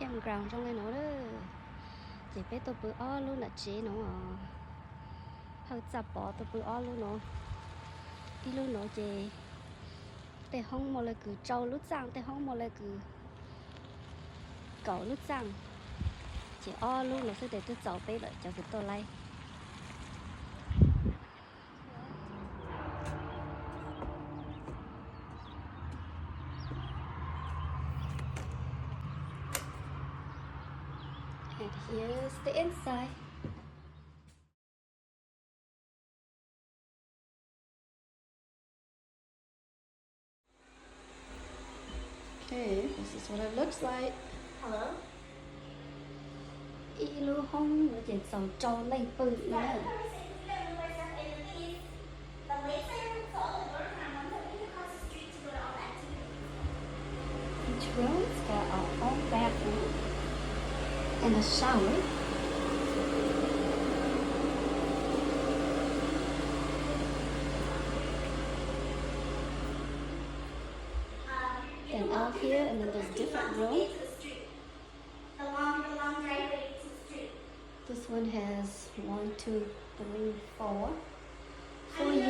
campground trong đây nó đó chỉ biết tôi bự o luôn là chế nó hơi chập bỏ tôi bự o luôn nó đi luôn nó chế để không một là cứ trâu lúc sang để không một là cứ cẩu lúc sang chỉ o luôn nó sẽ để tôi cháu bé lại cho cái tôi lấy. And here's the inside. Okay, this is what it looks like. Hello? Ilu hông nó chỉ sầu trâu lên bự nữa. Each room's got our own bathroom and a shower. And out here, and then there's different rooms. The long driveway to the street. This one has 1, 2, 3, 4 units.